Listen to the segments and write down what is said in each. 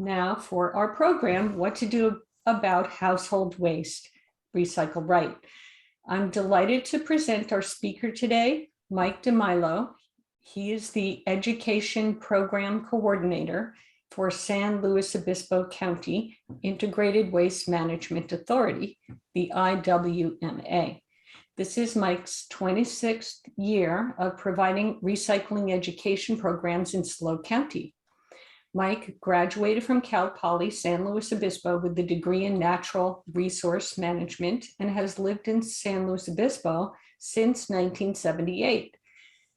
Now for our program, what to do about household waste, recycle right. I'm delighted to present our speaker today, Mike Di Milo. He is the Education Program Coordinator for San Luis Obispo County Integrated Waste Management Authority, the IWMA. This is Mike's 26th year of providing recycling education programs in SLO County. Mike graduated from Cal Poly San Luis Obispo with a degree in natural resource management and has lived in San Luis Obispo since 1978.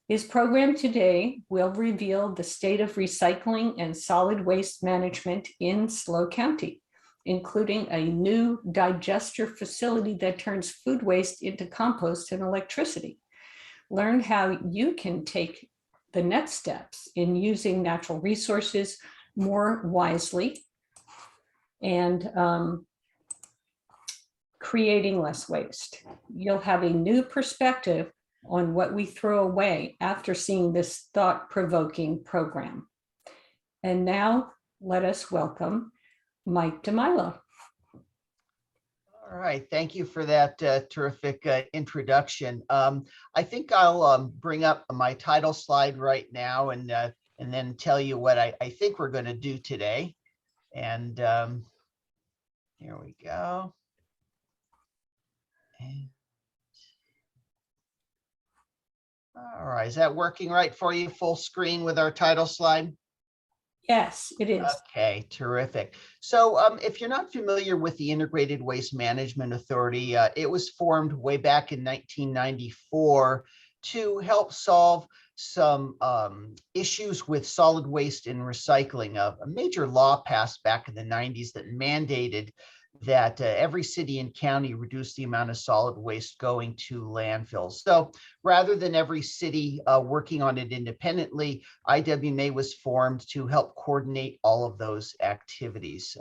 His program today will reveal the state of recycling and solid waste management in SLO County, including a new digester facility that turns food waste into compost and electricity. Learn how you can take the next steps in using natural resources more wisely and creating less waste. You'll have a new perspective on what we throw away after seeing this thought-provoking program. And now let us welcome Mike Di Milo. All right, thank you for that terrific introduction. I think I'll bring up my title slide right now and then tell you what I think we're going to do today. And here we go. And, all right, is that working right for you? Full screen with our title slide? Yes, it is. Okay, terrific. So if you're not familiar with the Integrated Waste Management Authority, it was formed way back in 1994 to help solve some issues with solid waste and recycling. A major law passed back in the 90s that mandated that every city and county reduce the amount of solid waste going to landfills. So rather than every city working on it independently, IWMA was formed to help coordinate all of those activities.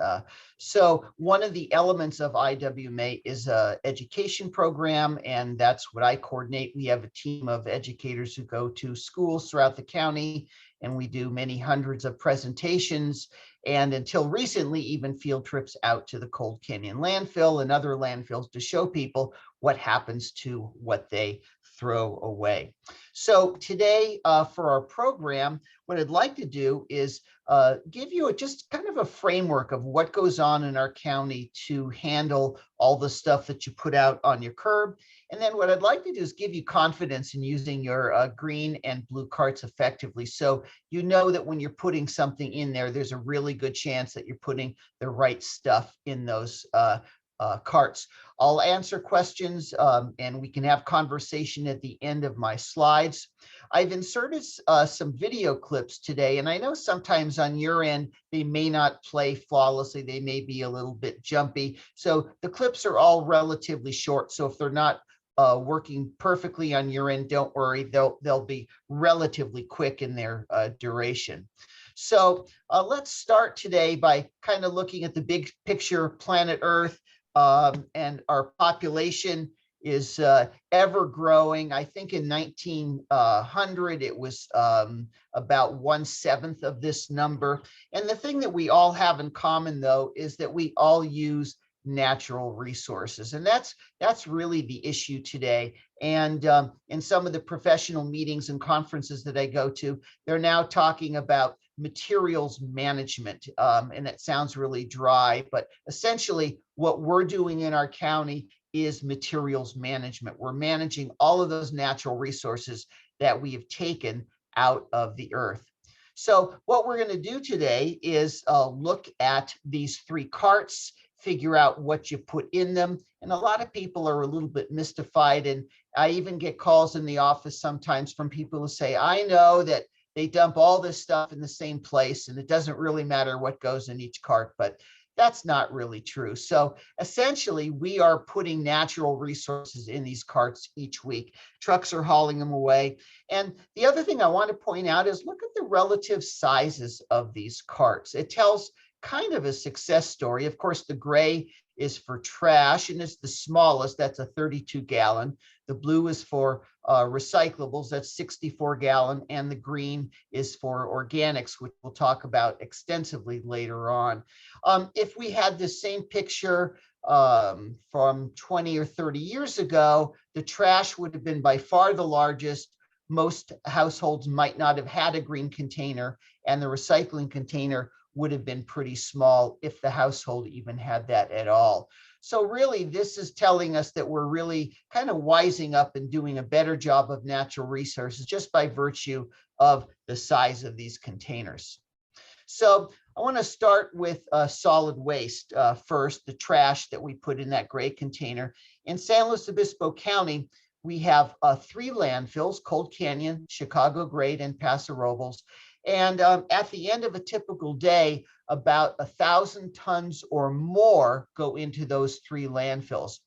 So one of the elements of IWMA is an education program, and that's what I coordinate. We have a team of educators who go to schools throughout the county, and we do many hundreds of presentations, and until recently, even field trips out to the Cold Canyon landfill and other landfills to show people what happens to what they throw away. So today for our program, what I'd like to do is give you just kind of a framework of what goes on in our county to handle all the stuff that you put out on your curb. And then what I'd like to do is give you confidence in using your green and blue carts effectively. So you know that when you're putting something in there, there's a really good chance that you're putting the right stuff in those carts. I'll answer questions and we can have conversation at the end of my slides. I've inserted some video clips today, and I know sometimes on your end, they may not play flawlessly. They may be a little bit jumpy. So the clips are all relatively short. So if they're not working perfectly on your end, don't worry, they'll be relatively quick in their duration. So let's start today by kind of looking at the big picture, planet Earth. And our population is ever growing. I think in 1900, it was about 1/7 of this number. And the thing that we all have in common, though, is that we all use natural resources. And that's really the issue today. And in some of the professional meetings and conferences that I go to, they're now talking about materials management. And it sounds really dry, but essentially what we're doing in our county is materials management. We're managing all of those natural resources that we have taken out of the earth. So what we're going to do today is look at these 3 carts, figure out what you put in them. And a lot of people are a little bit mystified. And I even get calls in the office sometimes from people who say, I know that they dump all this stuff in the same place and it doesn't really matter what goes in each cart, but that's not really true. So essentially, we are putting natural resources in these carts each week. Trucks are hauling them away. And the other thing I want to point out is look at the relative sizes of these carts. It tells kind of a success story. Of course, the gray is for trash, and it's the smallest, that's a 32 gallon. The blue is for recyclables, that's 64 gallon, and the green is for organics, which we'll talk about extensively later on. If we had the same picture from 20 or 30 years ago, the trash would have been by far the largest. Most households might not have had a green container, and the recycling container would have been pretty small if the household even had that at all. So really, this is telling us that we're really kind of wising up and doing a better job of natural resources just by virtue of the size of these containers. So I want to start with solid waste first, the trash that we put in that gray container. In San Luis Obispo County, we have 3 landfills: Cold Canyon, Chicago Grade, and Paso Robles. And at the end of a typical day, about 1,000 tons or more go into those 3 landfills.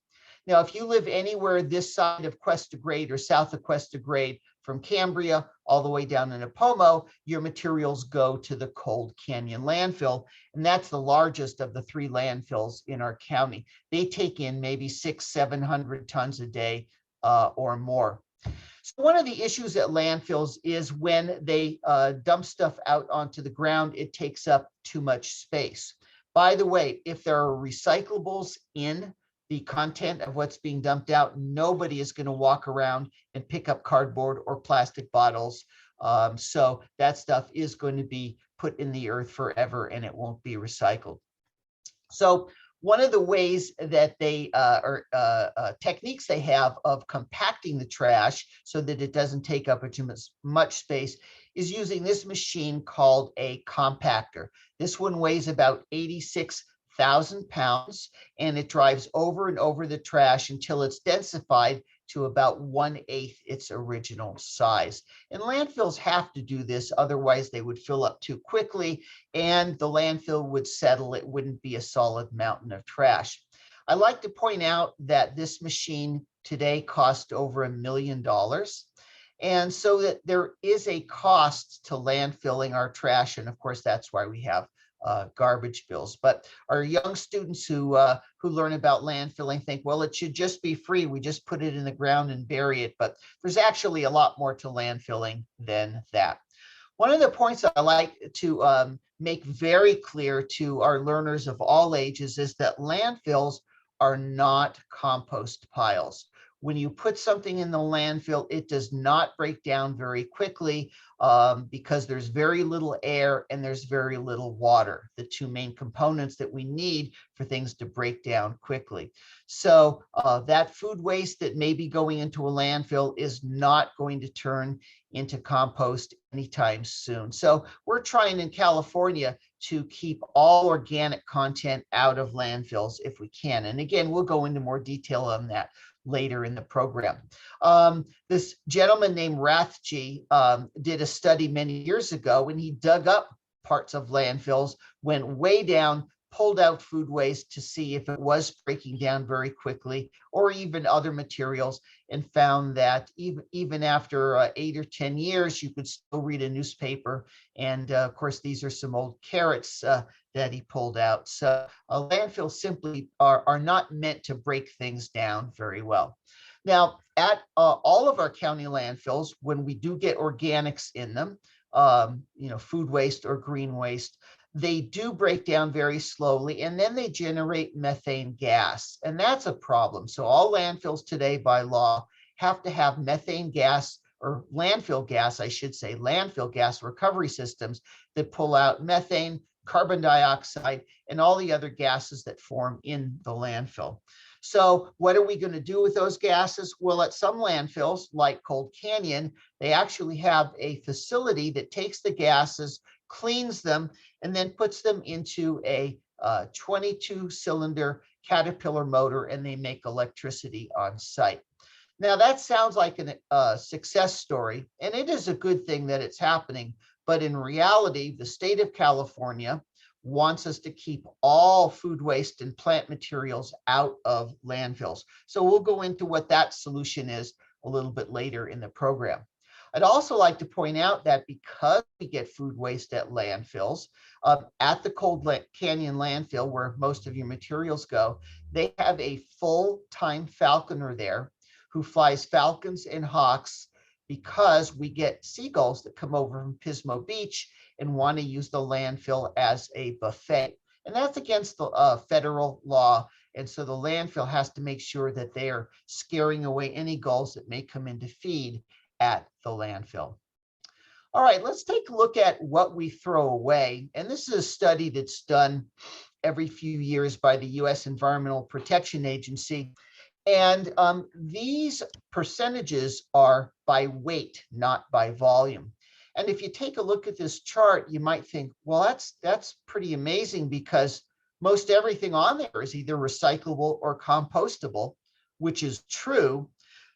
Now, if you live anywhere this side of Cuesta Grade or south of Cuesta Grade, from Cambria all the way down to Napomo, your materials go to the Cold Canyon landfill. And that's the largest of the 3 landfills in our county. They take in maybe 600-700 tons a day or more. So one of the issues at landfills is when they dump stuff out onto the ground, it takes up too much space. By the way, if there are recyclables in the content of what's being dumped out, nobody is going to walk around and pick up cardboard or plastic bottles. So that stuff is going to be put in the earth forever, and it won't be recycled. So one of the ways that they techniques they have of compacting the trash so that it doesn't take up too much space is using this machine called a compactor. This one weighs about 86,000 pounds, and it drives over and over the trash until it's densified to about 1/8 its original size. And landfills have to do this, otherwise they would fill up too quickly and the landfill would settle. It wouldn't be a solid mountain of trash. I like to point out that this machine today cost over $1 million. And so that there is a cost to landfilling our trash. And of course, that's why we have garbage bills. But our young students who learn about landfilling think, well, it should just be free. We just put it in the ground and bury it. But there's actually a lot more to landfilling than that. One of the points I like to make very clear to our learners of all ages is that landfills are not compost piles. When you put something in the landfill, it does not break down very quickly because there's very little air and there's very little water, the 2 main components that we need for things to break down quickly. So that food waste that may be going into a landfill is not going to turn into compost anytime soon. So we're trying in California to keep all organic content out of landfills if we can. And again, we'll go into more detail on that later in the program. This gentleman named Rathje did a study many years ago, and he dug up parts of landfills, went way down, pulled out food waste to see if it was breaking down very quickly or even other materials, and found that even after 8 or 10 years, you could still read a newspaper. And of course, these are some old carrots that he pulled out. So landfills simply are not meant to break things down very well. Now, at all of our county landfills, when we do get organics in them, food waste or green waste, they do break down very slowly, and then they generate methane gas, and that's a problem. So all landfills today by law have to have methane gas, or landfill gas, I should say, landfill gas recovery systems that pull out methane, carbon dioxide, and all the other gases that form in the landfill. So what are we going to do with those gases? Well, at some landfills, like Cold Canyon, they actually have a facility that takes the gases, cleans them, and then puts them into a 22-cylinder Caterpillar motor, and they make electricity on site. Now, that sounds like a success story, and it is a good thing that it's happening. But in reality, the state of California wants us to keep all food waste and plant materials out of landfills. So we'll go into what that solution is a little bit later in the program. I'd also like to point out that because we get food waste at landfills, at the Canyon landfill, where most of your materials go, they have a full-time falconer there who flies falcons and hawks, because we get seagulls that come over from Pismo Beach and want to use the landfill as a buffet. And that's against the federal law. And so the landfill has to make sure that they are scaring away any gulls that may come in to feed at the landfill. All right, let's take a look at what we throw away. And this is a study that's done every few years by the U.S. Environmental Protection Agency. And these percentages are by weight, not by volume. And if you take a look at this chart, you might think, well, that's pretty amazing, because most everything on there is either recyclable or compostable, which is true.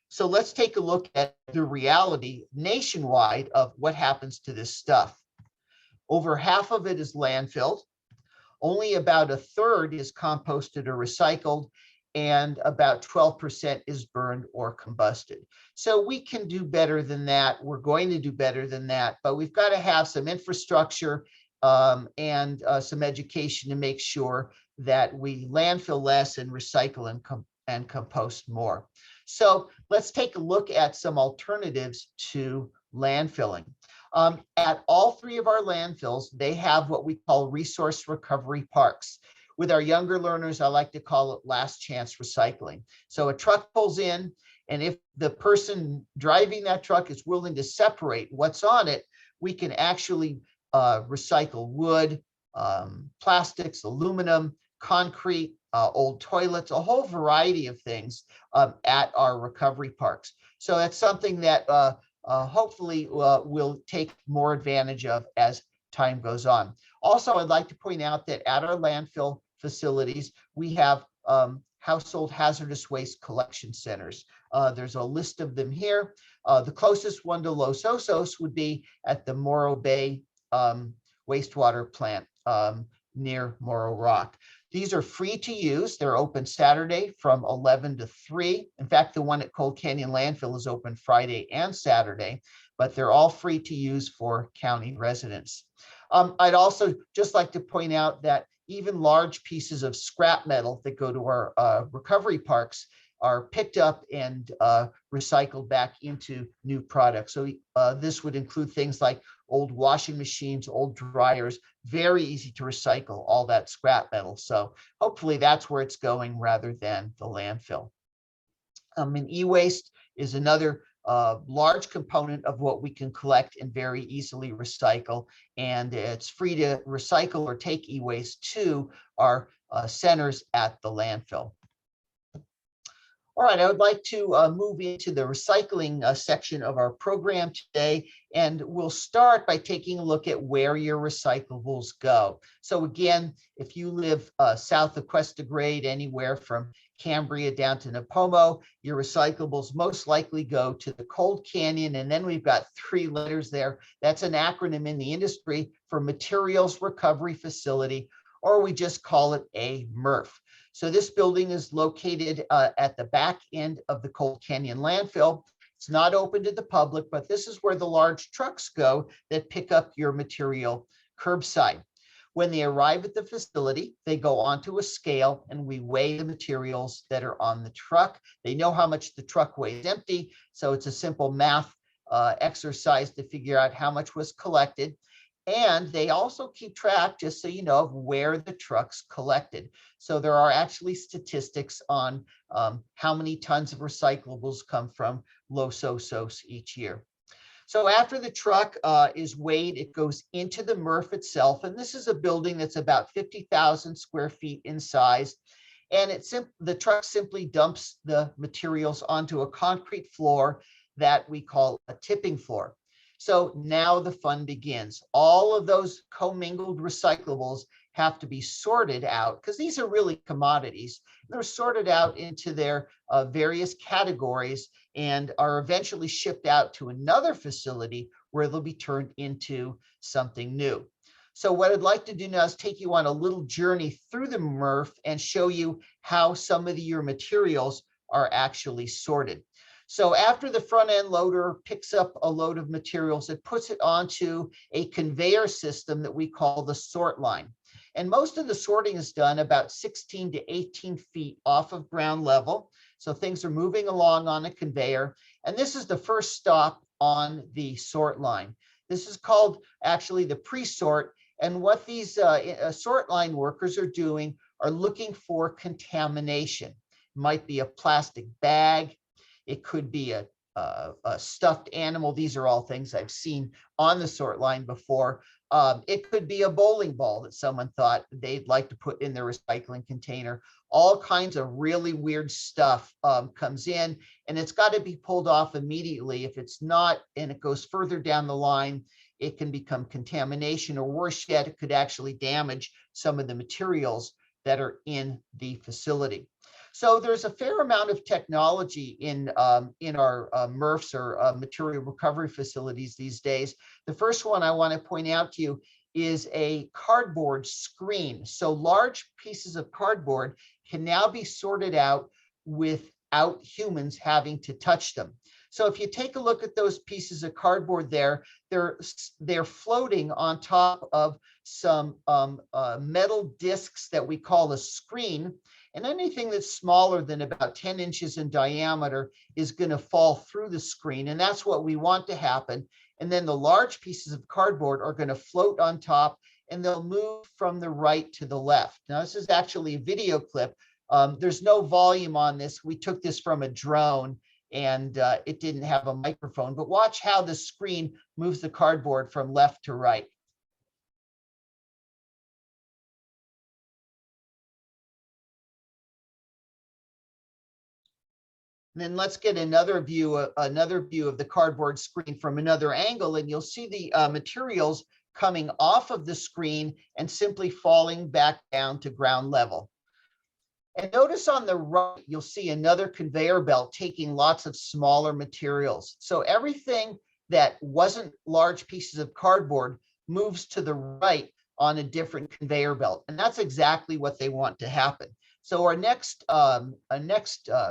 So let's take a look at the reality nationwide of what happens to this stuff. Over half of it is landfilled. Only about a third is composted or recycled, and about 12% is burned or combusted. So we can do better than that. We're going to do better than that, but we've got to have some infrastructure and some education to make sure that we landfill less and recycle and compost more. So let's take a look at some alternatives to landfilling. At all three of our landfills, they have what we call resource recovery parks. With our younger learners, I like to call it last chance recycling. So a truck pulls in, and if the person driving that truck is willing to separate what's on it, we can actually recycle wood, plastics, aluminum, concrete, old toilets, a whole variety of things at our recovery parks. So that's something that hopefully we'll take more advantage of as time goes on. Also, I'd like to point out that at our landfill facilities, we have household hazardous waste collection centers. There's a list of them here. The closest one to Los Osos would be at the Morro Bay wastewater plant near Morro Rock. These are free to use. They're open Saturday from 11 to 3. In fact, the one at Cold Canyon Landfill is open Friday and Saturday, but they're all free to use for county residents. I'd also just like to point out that even large pieces of scrap metal that go to our recovery parks are picked up and recycled back into new products. So this would include things like old washing machines, old dryers, very easy to recycle all that scrap metal. So hopefully that's where it's going rather than the landfill. And e-waste is another large component of what we can collect and very easily recycle. And it's free to recycle or take e-waste to our centers at the landfill. All right, I would like to move into the recycling section of our program today, and we'll start by taking a look at where your recyclables go. So again, if you live south of Cuesta Grade, anywhere from Cambria down to Napomo, your recyclables most likely go to the Cold Canyon, and then we've got 3 letters there. That's an acronym in the industry for Materials Recovery Facility, or we just call it a MRF. So this building is located at the back end of the Cold Canyon landfill. It's not open to the public, but this is where the large trucks go that pick up your material curbside. When they arrive at the facility, they go onto a scale and we weigh the materials that are on the truck. They know how much the truck weighs empty, so it's a simple math exercise to figure out how much was collected. And they also keep track, just so you know, of where the trucks collected. So there are actually statistics on how many tons of recyclables come from Los Osos each year. So after the truck is weighed, it goes into the MRF itself. And this is a building that's about 50,000 square feet in size. And the truck simply dumps the materials onto a concrete floor that we call a tipping floor. So now the fun begins. All of those commingled recyclables have to be sorted out, because these are really commodities. They're sorted out into their various categories and are eventually shipped out to another facility where they'll be turned into something new. So what I'd like to do now is take you on a little journey through the MRF and show you how some of your materials are actually sorted. So after the front end loader picks up a load of materials, it puts it onto a conveyor system that we call the sort line. And most of the sorting is done about 16 to 18 feet off of ground level. So things are moving along on a conveyor. And this is the first stop on the sort line. This is called actually the pre-sort. And what these sort line workers are doing are looking for contamination. It might be a plastic bag. It could be a stuffed animal. These are all things I've seen on the sort line before. It could be a bowling ball that someone thought they'd like to put in their recycling container. All kinds of really weird stuff comes in, and it's got to be pulled off immediately. If it's not, and it goes further down the line, it can become contamination, or worse yet, it could actually damage some of the materials that are in the facility. So there's a fair amount of technology in our MRFs, or material recovery facilities these days. The first one I want to point out to you is a cardboard screen. So large pieces of cardboard can now be sorted out without humans having to touch them. So if you take a look at those pieces of cardboard there, they're floating on top of some metal discs that we call a screen. And anything that's smaller than about 10 inches in diameter is going to fall through the screen. And that's what we want to happen. And then the large pieces of cardboard are going to float on top, and they'll move from the right to the left. Now, this is actually a video clip. There's no volume on this. We took this from a drone, and it didn't have a microphone. But watch how the screen moves the cardboard from left to right. And then let's get another view of the cardboard screen from another angle, and you'll see the materials coming off of the screen and simply falling back down to ground level. And notice on the right, you'll see another conveyor belt taking lots of smaller materials. So everything that wasn't large pieces of cardboard moves to the right on a different conveyor belt. And that's exactly what they want to happen. So our next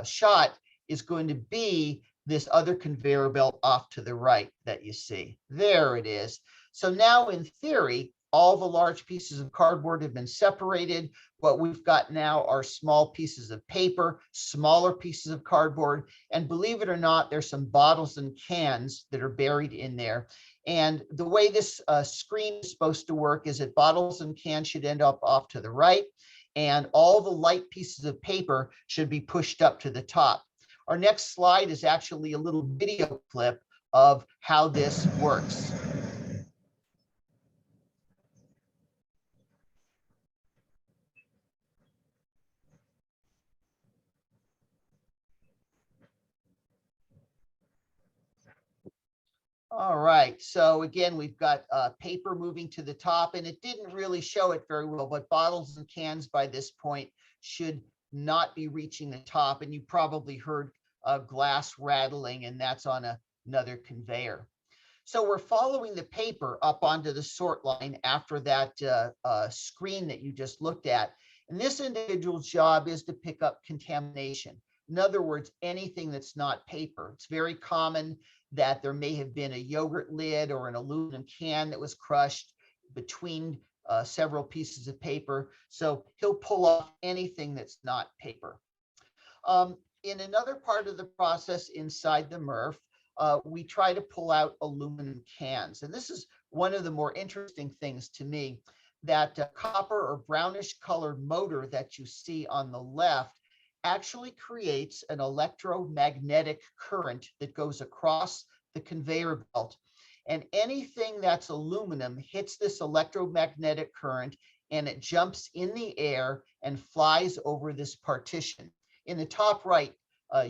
shot is going to be this other conveyor belt off to the right that you see. There it is. So now in theory, all the large pieces of cardboard have been separated. What we've got now are small pieces of paper, smaller pieces of cardboard, and believe it or not, there's some bottles and cans that are buried in there. And the way this screen is supposed to work is that bottles and cans should end up off to the right, and all the light pieces of paper should be pushed up to the top. Our next slide is actually a little video clip of how this works. All right, so again, we've got paper moving to the top, and it didn't really show it very well, but bottles and cans by this point should not be reaching the top, and you probably heard glass rattling, and that's on another conveyor. So we're following the paper up onto the sort line after that screen that you just looked at, and this individual's job is to pick up contamination. In other words, anything that's not paper. It's very common that there may have been a yogurt lid or an aluminum can that was crushed between several pieces of paper. So he'll pull off anything that's not paper. In another part of the process inside the MRF, we try to pull out aluminum cans. And this is one of the more interesting things to me, that copper or brownish colored motor that you see on the left actually creates an electromagnetic current that goes across the conveyor belt. And anything that's aluminum hits this electromagnetic current, and it jumps in the air and flies over this partition. In the top right,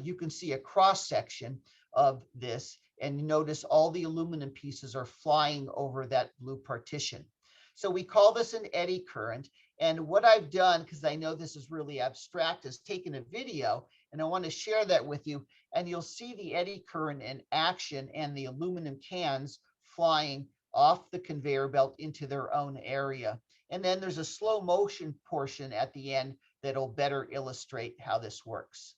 you can see a cross section of this, and you notice all the aluminum pieces are flying over that blue partition. So we call this an eddy current. And what I've done, because I know this is really abstract, is taken a video, and I want to share that with you. And you'll see the eddy current in action and the aluminum cans flying off the conveyor belt into their own area. And then there's a slow motion portion at the end that'll better illustrate how this works.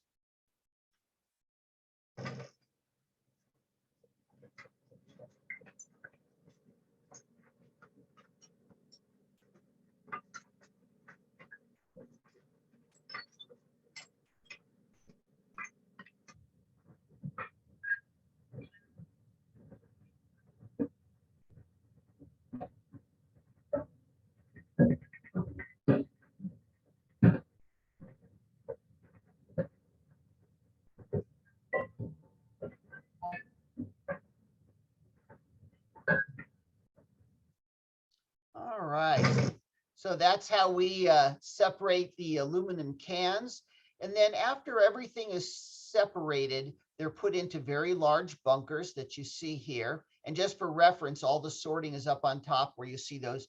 So that's how we separate the aluminum cans. And then after everything is separated, they're put into very large bunkers that you see here. And just for reference, all the sorting is up on top where you see those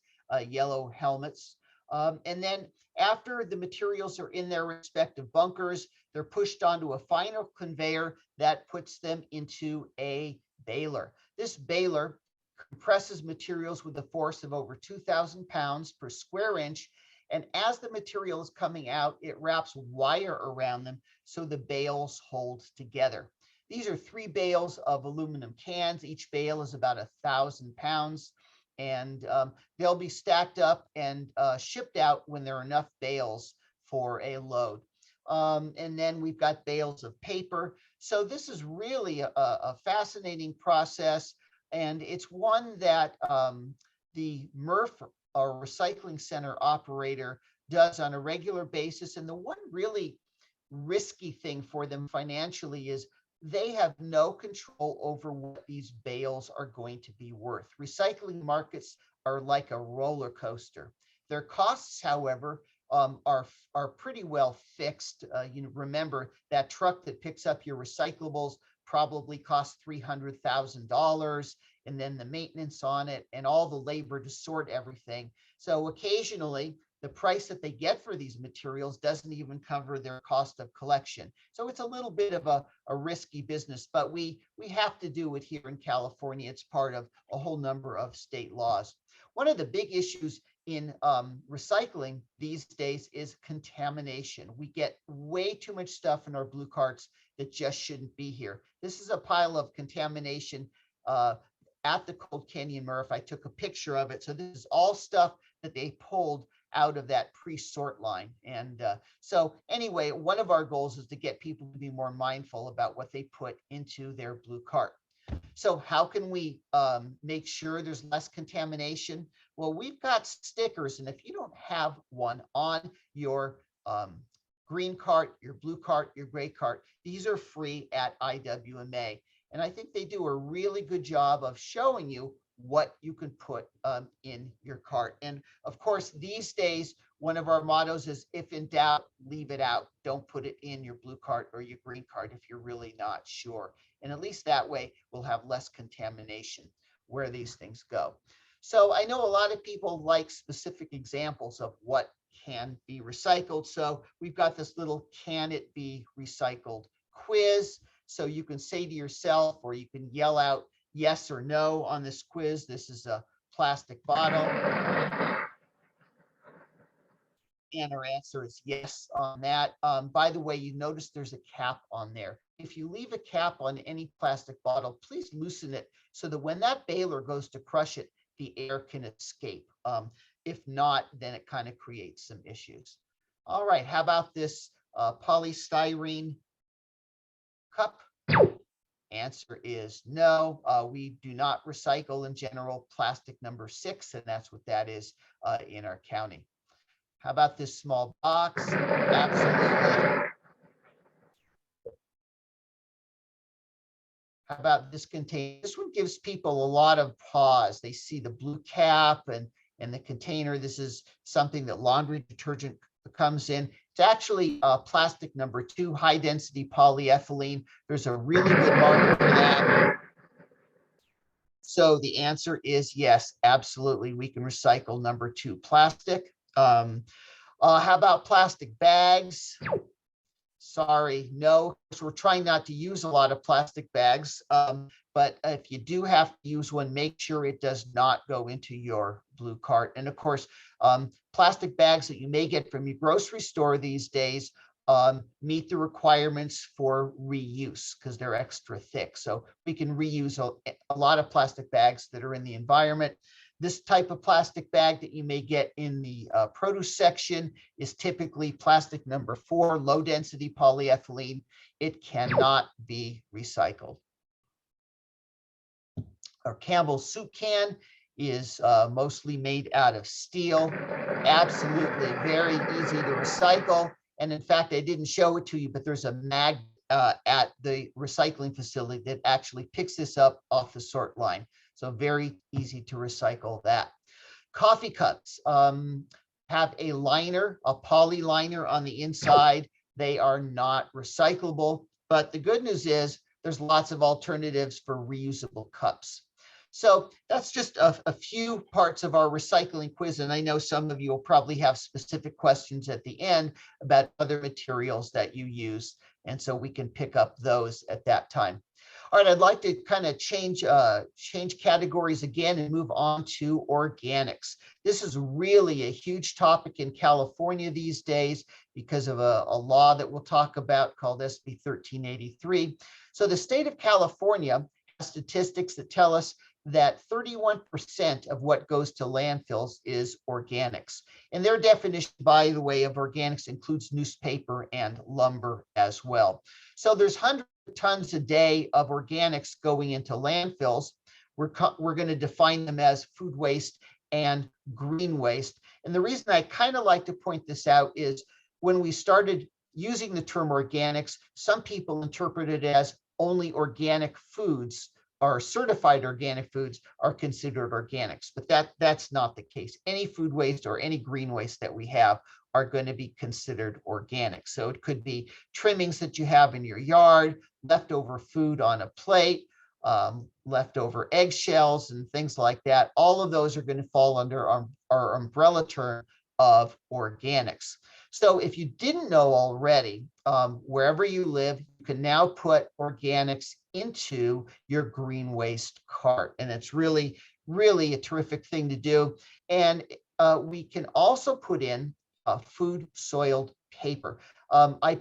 yellow helmets. And then after the materials are in their respective bunkers, they're pushed onto a final conveyor that puts them into a baler. This baler compresses materials with a force of over 2,000 pounds per square inch. And as the material is coming out, it wraps wire around them so the bales hold together. These are 3 bales of aluminum cans. Each bale is about 1,000 pounds. And they'll be stacked up and shipped out when there are enough bales for a load. And then we've got bales of paper. So this is really a fascinating process. And it's one that the MRF, or recycling center operator, does on a regular basis. And the one really risky thing for them financially is they have no control over what these bales are going to be worth. Recycling markets are like a roller coaster. Their costs, however, are pretty well fixed. You remember that truck that picks up your recyclables probably costs $300,000, and then the maintenance on it and all the labor to sort everything. So occasionally the price that they get for these materials doesn't even cover their cost of collection. So it's a little bit of a risky business, but we have to do it here in California. It's part of a whole number of state laws. One of the big issues in recycling these days is contamination. We get way too much stuff in our blue carts that just shouldn't be here. This is a pile of contamination at the Cold Canyon MRF. I took a picture of it. So this is all stuff that they pulled out of that pre-sort line. And so anyway, one of our goals is to get people to be more mindful about what they put into their blue cart. So how can we make sure there's less contamination? Well, we've got stickers, and if you don't have one on your green cart, your blue cart, your gray cart, these are free at IWMA. And I think they do a really good job of showing you what you can put in your cart. And of course, these days, one of our mottos is, if in doubt, leave it out. Don't put it in your blue cart or your green cart if you're really not sure. And at least that way, we'll have less contamination where these things go. So I know a lot of people like specific examples of what can be recycled. So we've got this little "Can it be recycled" quiz. So you can say to yourself, or you can yell out yes or no on this quiz. This is a plastic bottle. And our answer is yes on that. By the way, you notice there's a cap on there. If you leave a cap on any plastic bottle, please loosen it so that when that baler goes to crush it, the air can escape. If not, then it kind of creates some issues. All right, how about this polystyrene cup? Answer is no. We do not recycle in general plastic number 6, and that's what that is in our county. How about this small box? Absolutely. How about this container? This one gives people a lot of pause. They see the blue cap and the container. This is something that laundry detergent comes in. It's actually plastic number 2, high density polyethylene. There's a really good market for that. So the answer is yes, absolutely. We can recycle number 2 plastic. How about plastic bags? Sorry, no. So we're trying not to use a lot of plastic bags, but if you do have to use one, make sure it does not go into your blue cart. And of course, plastic bags that you may get from your grocery store these days meet the requirements for reuse because they're extra thick. So we can reuse a lot of plastic bags that are in the environment. This type of plastic bag that you may get in the produce section is typically plastic number 4, low density polyethylene. It cannot be recycled. Our Campbell's soup can is mostly made out of steel. Absolutely very easy to recycle. And in fact, I didn't show it to you, but there's a mag at the recycling facility that actually picks this up off the sort line. So very easy to recycle that. Coffee cups. have a liner, a poly liner on the inside. They are not recyclable, but the good news is there's lots of alternatives for reusable cups. So that's just a few parts of our recycling quiz. And I know some of you will probably have specific questions at the end about other materials that you use. And so we can pick up those at that time. All right, I'd like to kind of change categories again and move on to organics. This is really a huge topic in California these days because of a law that we'll talk about called SB 1383. So the state of California has statistics that tell us that 31% of what goes to landfills is organics. And their definition, by the way, of organics includes newspaper and lumber as well. So there's hundreds of tons a day of organics going into landfills. We're going to define them as food waste and green waste. And the reason I kind of like to point this out is when we started using the term organics, some people interpreted it as only organic foods or certified organic foods are considered organics, but that's not the case. Any food waste or any green waste that we have are going to be considered organic. So it could be trimmings that you have in your yard, leftover food on a plate, leftover eggshells and things like that. All of those are going to fall under our umbrella term of organics. So if you didn't know already, wherever you live, you can now put organics into your green waste cart. And it's really, really a terrific thing to do. And we can also put in food soiled paper. I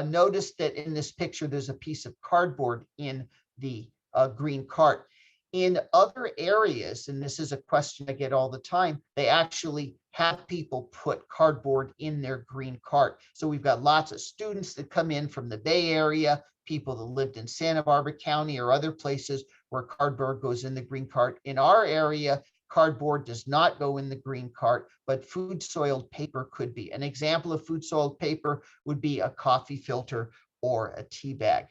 noticed that in this picture, there's a piece of cardboard in the green cart. In other areas, and this is a question I get all the time, they actually have people put cardboard in their green cart. So we've got lots of students that come in from the Bay Area, people that lived in Santa Barbara County or other places where cardboard goes in the green cart. In our area, cardboard does not go in the green cart, but food soiled paper could be. An example of food soiled paper would be a coffee filter or a tea bag.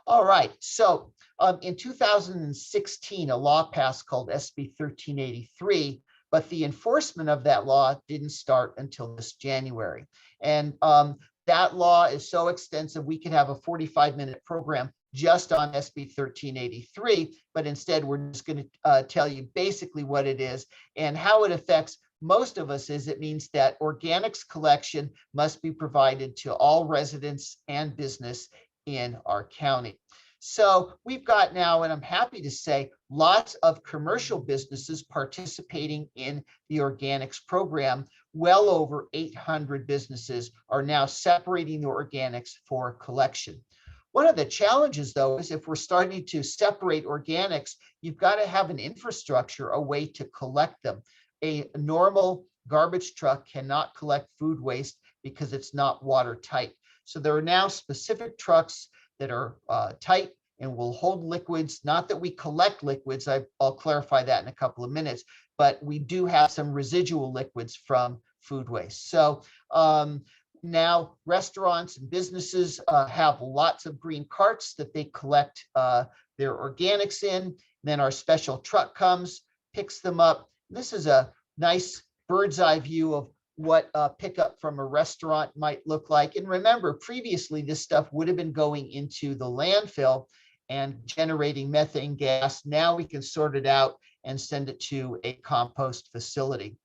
All right, so in 2016, a law passed called SB 1383, but the enforcement of that law didn't start until this January. And that law is so extensive, we could have a 45-minute program just on SB 1383, but instead we're just going to tell you basically what it is and how it affects most of us. Is it means that organics collection must be provided to all residents and business in our county. So we've got now, and I'm happy to say, lots of commercial businesses participating in the organics program. Well over 800 businesses are now separating the organics for collection. One of the challenges, though, is if we're starting to separate organics, you've got to have an infrastructure, a way to collect them. A normal garbage truck cannot collect food waste because it's not watertight. So there are now specific trucks that are tight and will hold liquids. Not that we collect liquids, I'll clarify that in a couple of minutes, but we do have some residual liquids from food waste. So now restaurants and businesses have lots of green carts that they collect their organics in. Then our special truck comes, picks them up. This is a nice bird's eye view of what pickup from a restaurant might look like. And remember, previously, this stuff would have been going into the landfill and generating methane gas. Now we can sort it out and send it to a compost facility.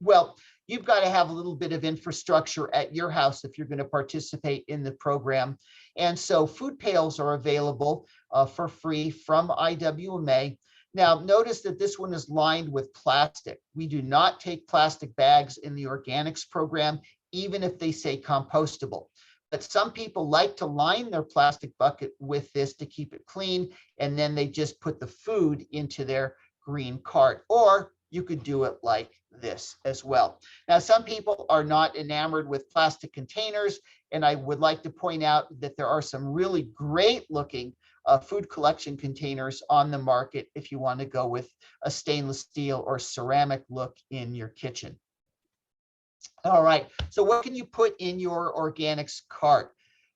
Well, you've got to have a little bit of infrastructure at your house if you're going to participate in the program. And so food pails are available for free from IWMA. Now, notice that this one is lined with plastic. We do not take plastic bags in the organics program, even if they say compostable. But some people like to line their plastic bucket with this to keep it clean, and then they just put the food into their green cart. Or you could do it like this as well. Now, some people are not enamored with plastic containers, and I would like to point out that there are some really great looking food collection containers on the market if you want to go with a stainless steel or ceramic look in your kitchen. All right, so what can you put in your organics cart?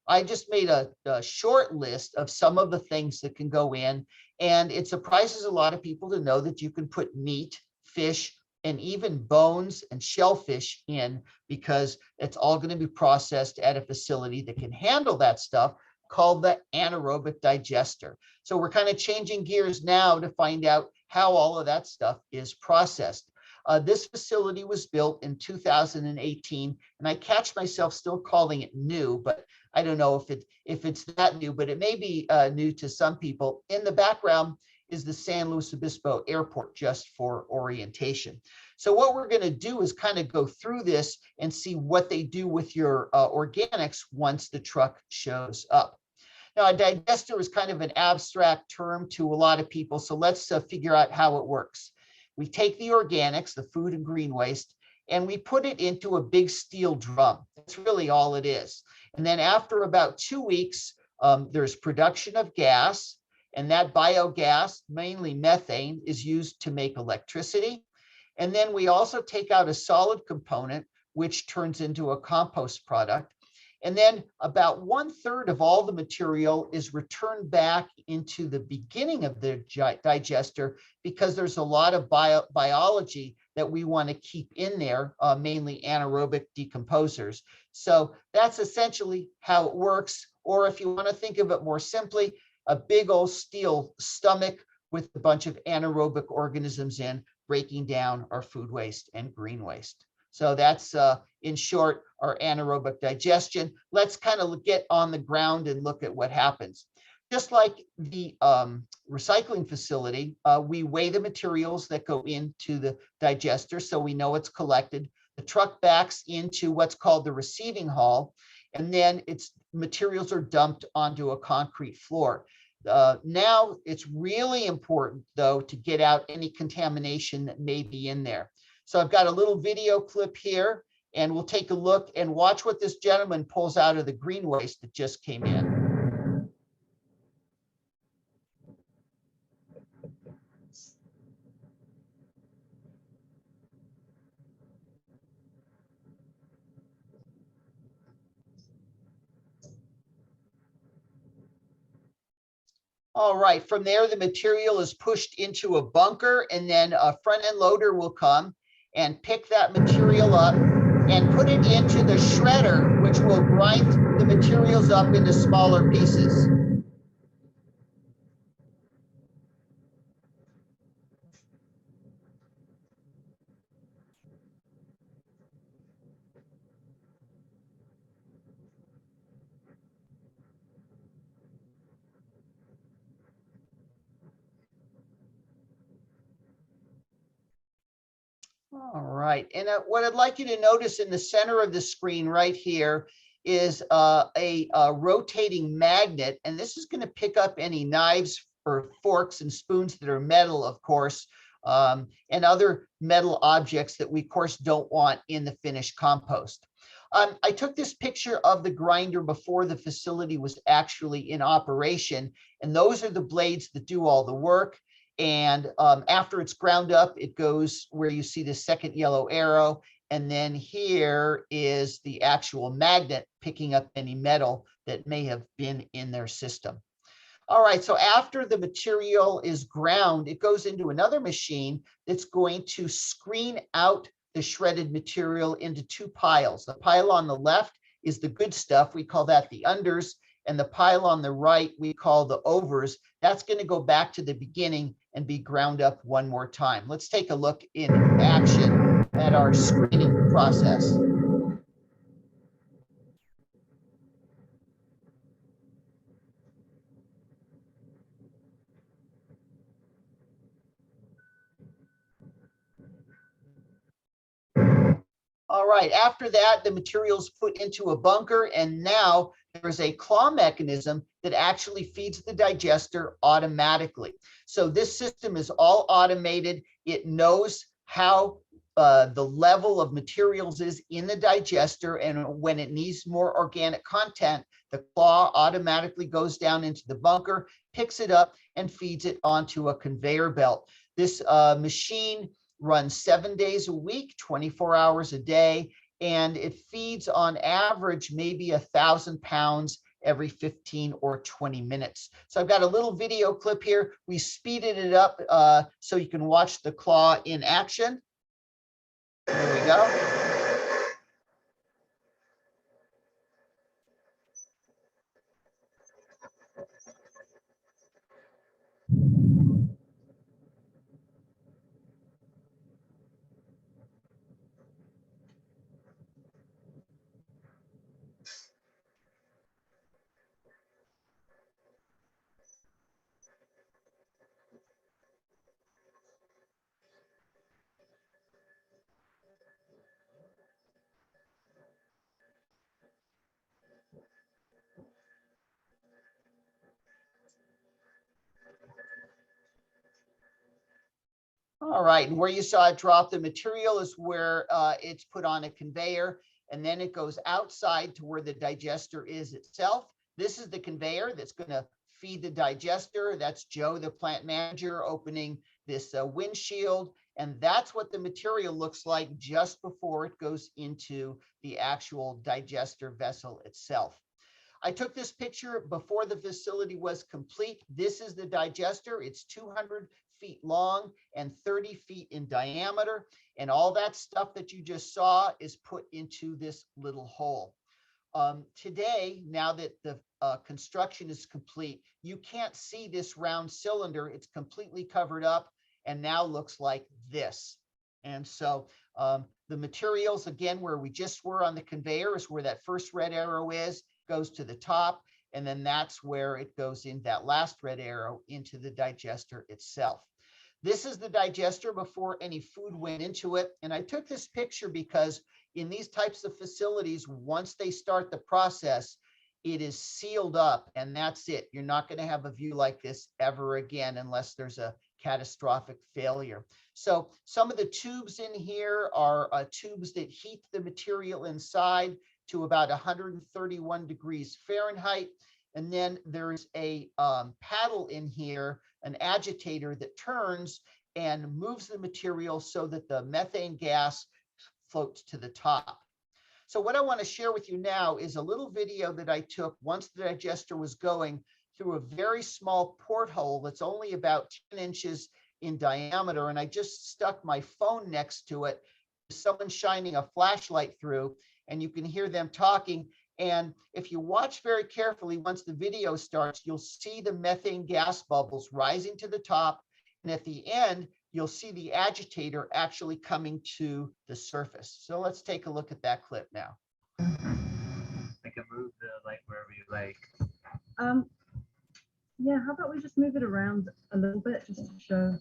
I just made a short list of some of the things that can go in, and it surprises a lot of people to know that you can put meat, fish, and even bones and shellfish in, because it's all going to be processed at a facility that can handle that stuff, called the anaerobic digester. So we're kind of changing gears now to find out how all of that stuff is processed. This facility was built in 2018, and I catch myself still calling it new, but I don't know if it's that new, but it may be new to some people. In the background is the San Luis Obispo Airport, just for orientation. So what we're going to do is kind of go through this and see what they do with your organics once the truck shows up. Now, a digester is kind of an abstract term to a lot of people, so let's figure out how it works. We take the organics, the food and green waste, and we put it into a big steel drum. That's really all it is. And then after about 2 weeks, there's production of gas, and that biogas, mainly methane, is used to make electricity. And then we also take out a solid component, which turns into a compost product. And then about 1/3 of all the material is returned back into the beginning of the digester, because there's a lot of biology that we want to keep in there, mainly anaerobic decomposers. So that's essentially how it works. Or if you want to think of it more simply, a big old steel stomach with a bunch of anaerobic organisms in, breaking down our food waste and green waste. So that's, in short, our anaerobic digestion. Let's kind of get on the ground and look at what happens. Just like the recycling facility, we weigh the materials that go into the digester so we know it's collected. The truck backs into what's called the receiving hall, and then its materials are dumped onto a concrete floor. Now it's really important, though, to get out any contamination that may be in there. So I've got a little video clip here, and we'll take a look and watch what this gentleman pulls out of the green waste that just came in. All right, from there, the material is pushed into a bunker, and then a front end loader will come and pick that material up and put it into the shredder, which will grind the materials up into smaller pieces. All right, and what I'd like you to notice in the center of the screen right here is a rotating magnet, and this is going to pick up any knives or forks and spoons that are metal, of course, and other metal objects that we, of course, don't want in the finished compost. I took this picture of the grinder before the facility was actually in operation, and those are the blades that do all the work. And after it's ground up, it goes where you see the second yellow arrow. And then here is the actual magnet picking up any metal that may have been in their system. All right, so after the material is ground, it goes into another machine that's going to screen out the shredded material into two piles. The pile on the left is the good stuff. We call that the unders. And the pile on the right, we call the overs. That's going to go back to the beginning and be ground up one more time. Let's take a look in action at our screening process. All right, after that, the material's put into a bunker, and now there's a claw mechanism that actually feeds the digester automatically. So this system is all automated. It knows how the level of materials is in the digester, and when it needs more organic content, the claw automatically goes down into the bunker, picks it up, and feeds it onto a conveyor belt. This machine runs 7 days a week, 24 hours a day, and it feeds on average maybe 1,000 pounds every 15 or 20 minutes. So I've got a little video clip here. We speeded it up so you can watch the claw in action. Here we go. All right, and where you saw it drop the material is where it's put on a conveyor, and then it goes outside to where the digester is itself. This is the conveyor that's going to feed the digester. That's Joe, the plant manager, opening this windshield, and that's what the material looks like just before it goes into the actual digester vessel itself. I took this picture before the facility was complete. This is the digester. It's 200 feet long and 30 feet in diameter. And all that stuff that you just saw is put into this little hole. Today, now that the construction is complete, you can't see this round cylinder. It's completely covered up and now looks like this. And so the materials, again, where we just were on the conveyor is where that first red arrow is, goes to the top, and then that's where it goes in that last red arrow into the digester itself. This is the digester before any food went into it. And I took this picture because in these types of facilities, once they start the process, it is sealed up and that's it. You're not going to have a view like this ever again unless there's a catastrophic failure. So some of the tubes in here are tubes that heat the material inside to about 131 degrees Fahrenheit. And then there's a paddle in here, an agitator that turns and moves the material so that the methane gas floats to the top. So what I want to share with you now is a little video that I took once the digester was going through a very small porthole that's only about 10 inches in diameter. And I just stuck my phone next to it, someone shining a flashlight through, and you can hear them talking. And if you watch very carefully, once the video starts, you'll see the methane gas bubbles rising to the top. And at the end, you'll see the agitator actually coming to the surface. So let's take a look at that clip now. I can move the light wherever you like. Yeah, how about we just move it around a little bit just to show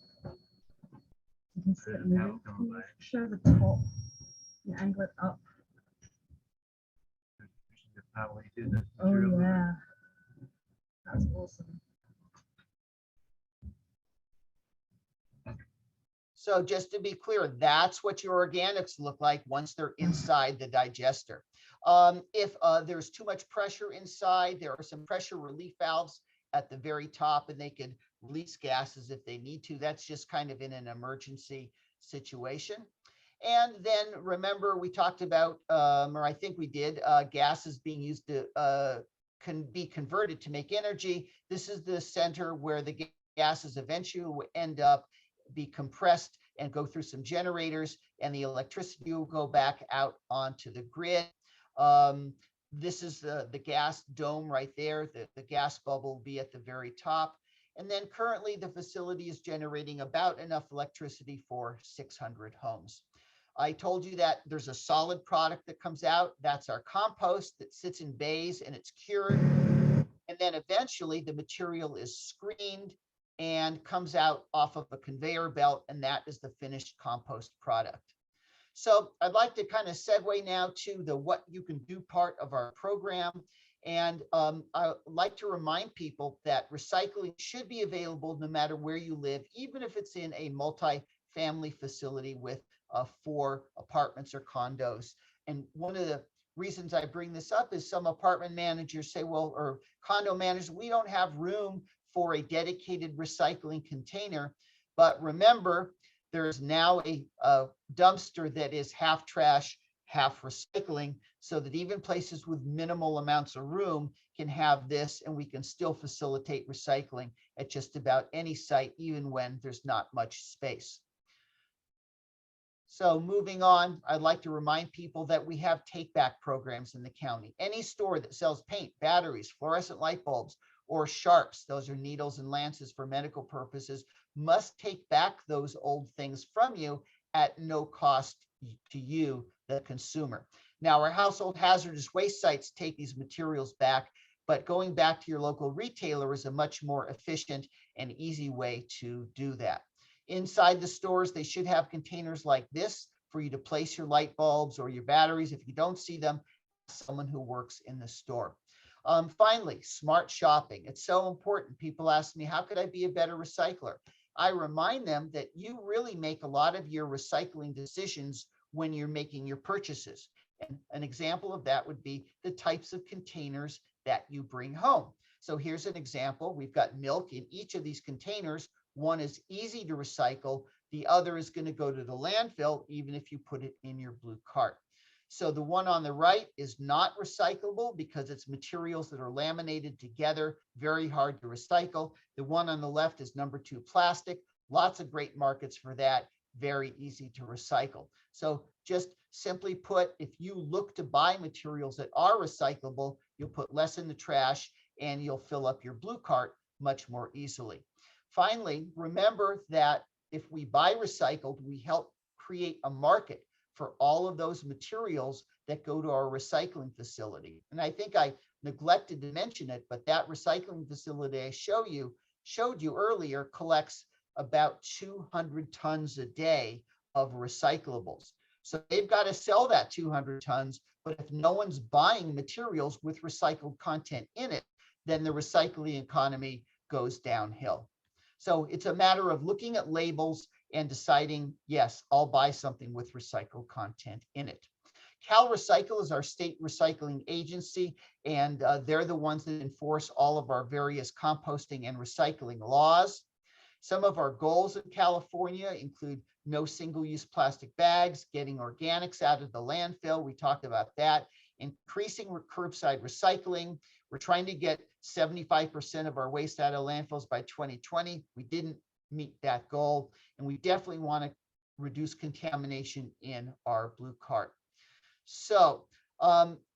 you can see it moving. Can you show the top, you angle it up. Probably do this. Oh yeah, that's awesome. So just to be clear, that's what your organics look like once they're inside the digester. If there's too much pressure inside, there are some pressure relief valves at the very top, and they could release gases if they need to. That's just kind of in an emergency situation. And then remember, we talked about, or I think we did, gases being used to can be converted to make energy. This is the center where the gases eventually will end up, be compressed and go through some generators, and the electricity will go back out onto the grid. This is the gas dome right there. The gas bubble will be at the very top. And then currently the facility is generating about enough electricity for 600 homes. I told you that there's a solid product that comes out. That's our compost that sits in bays and it's cured. And then eventually the material is screened and comes out off of a conveyor belt, and that is the finished compost product. So I'd like to kind of segue now to the what you can do part of our program. And I'd like to remind people that recycling should be available no matter where you live, even if it's in a multi-family facility with 4 apartments or condos. And one of the reasons I bring this up is some apartment managers say, well, or condo managers, we don't have room for a dedicated recycling container. But remember, there's now a dumpster that is half trash, half recycling, so that even places with minimal amounts of room can have this, and we can still facilitate recycling at just about any site, even when there's not much space. So moving on, I'd like to remind people that we have take-back programs in the county. Any store that sells paint, batteries, fluorescent light bulbs, or sharps, those are needles and lances for medical purposes, must take back those old things from you at no cost to you, the consumer. Now, our household hazardous waste sites take these materials back, but going back to your local retailer is a much more efficient and easy way to do that. Inside the stores, they should have containers like this for you to place your light bulbs or your batteries. If you don't see them, someone who works in the store. Finally, smart shopping. It's so important. People ask me, how could I be a better recycler? I remind them that you really make a lot of your recycling decisions when you're making your purchases. And an example of that would be the types of containers that you bring home. So here's an example. We've got milk in each of these containers. One is easy to recycle. The other is going to go to the landfill, even if you put it in your blue cart. So the one on the right is not recyclable because it's materials that are laminated together, very hard to recycle. The one on the left is number 2 plastic. Lots of great markets for that, very easy to recycle. So just simply put, if you look to buy materials that are recyclable, you'll put less in the trash and you'll fill up your blue cart much more easily. Finally, remember that if we buy recycled, we help create a market for all of those materials that go to our recycling facility. And I think I neglected to mention it, but that recycling facility I showed you earlier collects about 200 tons a day of recyclables. So they've got to sell that 200 tons, but if no one's buying materials with recycled content in it, then the recycling economy goes downhill. So it's a matter of looking at labels and deciding, yes, I'll buy something with recycled content in it. Cal Recycle is our state recycling agency, and they're the ones that enforce all of our various composting and recycling laws. Some of our goals in California include no single-use plastic bags, getting organics out of the landfill. We talked about that. Increasing curbside recycling. We're trying to get 75% of our waste out of landfills by 2020. We didn't meet that goal. And we definitely want to reduce contamination in our blue cart. So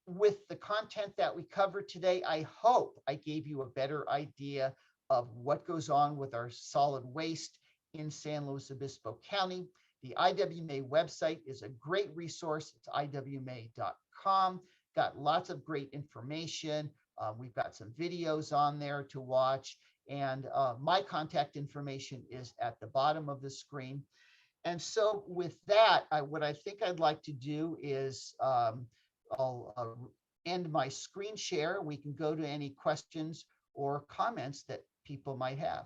with the content that we covered today, I hope I gave you a better idea of what goes on with our solid waste in San Luis Obispo County. The IWMA website is a great resource. It's IWMA.com. Got lots of great information. We've got some videos on there to watch. And my contact information is at the bottom of the screen. And so with that, what I think I'd like to do is I'll end my screen share. We can go to any questions or comments that people might have.